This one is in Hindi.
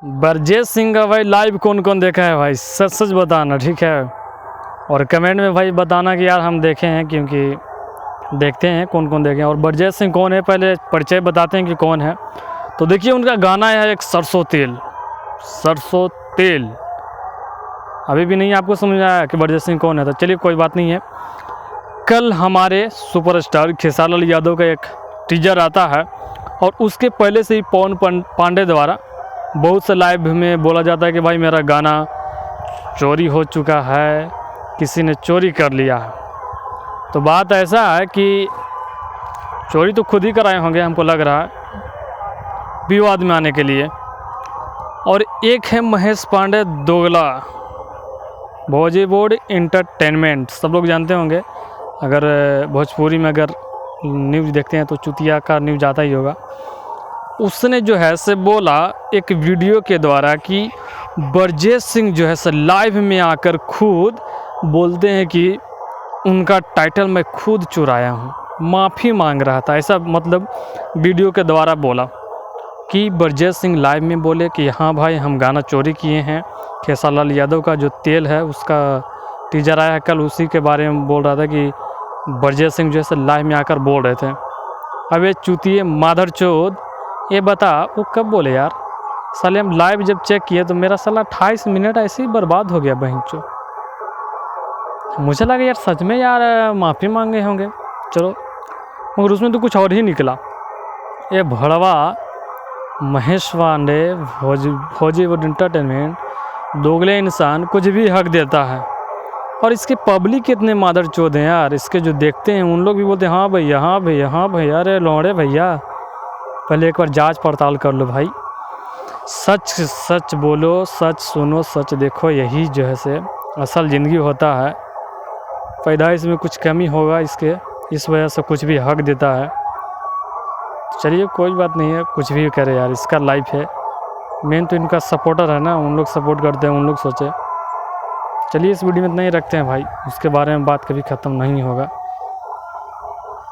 ब्रजेश सिंह का भाई लाइव कौन कौन देखा है भाई, सच सच बताना, ठीक है। और कमेंट में भाई बताना कि यार हम देखे हैं, क्योंकि देखते हैं कौन कौन देखे हैं। और ब्रजेश सिंह कौन है, पहले परिचय बताते हैं कि कौन है। तो देखिए उनका गाना है एक सरसों तेल। सरसों तेल अभी भी नहीं आपको समझ आया कि ब्रजेश सिंह कौन है, तो चलिए कोई बात नहीं है। कल हमारे सुपरस्टार खेसारी लाल यादव का एक टीजर आता है, और उसके पहले से ही पवन पांडे द्वारा बहुत से लाइव में बोला जाता है कि भाई मेरा गाना चोरी हो चुका है, किसी ने चोरी कर लिया है। तो बात ऐसा है कि चोरी तो खुद ही कराए होंगे, हमको लग रहा है विवाद में आने के लिए। और एक है महेश पांडे दोगला, बॉलीवुड एंटरटेनमेंट, सब लोग जानते होंगे। अगर भोजपुरी में अगर न्यूज़ देखते हैं तो चुतिया का न्यूज़ आता ही होगा। उसने जो है से बोला एक वीडियो के द्वारा कि ब्रजेश सिंह जो है से लाइव में आकर खुद बोलते हैं कि उनका टाइटल मैं खुद चुराया हूँ, माफ़ी मांग रहा था। ऐसा मतलब वीडियो के द्वारा बोला कि ब्रजेश सिंह लाइव में बोले कि हाँ भाई हम गाना चोरी किए हैं। खेसारी लाल यादव का जो तेल है उसका टीजर आया है कल, उसी के बारे में बोल रहा था कि ब्रजेश सिंह जो है से लाइव में आकर बोल रहे थे। अब ये चूतिए माधर चोद, ये बता वो कब बोले यार, साले हम लाइव जब चेक किए तो मेरा साला 28 मिनट ऐसे ही बर्बाद हो गया बहनचो। मुझे लगा यार सच में यार माफ़ी मांगे होंगे, चलो, मगर उसमें तो कुछ और ही निकला। ये भड़वा महेश पांडे बॉलीवुड एंटरटेनमेंट दोगले इंसान कुछ भी हक देता है। और इसके पब्लिक कितने मादर चोद हैं यार, इसके जो देखते हैं उन लोग भी बोलते हैं हाँ भैया हाँ भैया हाँ भैया। अरे लौड़े भैया, पहले एक बार जांच पड़ताल कर लो भाई। सच सच बोलो, सच सुनो, सच देखो, यही जो है से असल ज़िंदगी होता है। पैदाइश में कुछ कमी होगा इसके, इस वजह से कुछ भी हक देता है। चलिए कोई बात नहीं है, कुछ भी करे यार, इसका लाइफ है। मेन तो इनका सपोर्टर है ना, उन लोग सपोर्ट करते हैं, उन लोग सोचे। चलिए इस वीडियो में इतना ही रखते हैं भाई, उसके बारे में बात कभी ख़त्म नहीं होगा।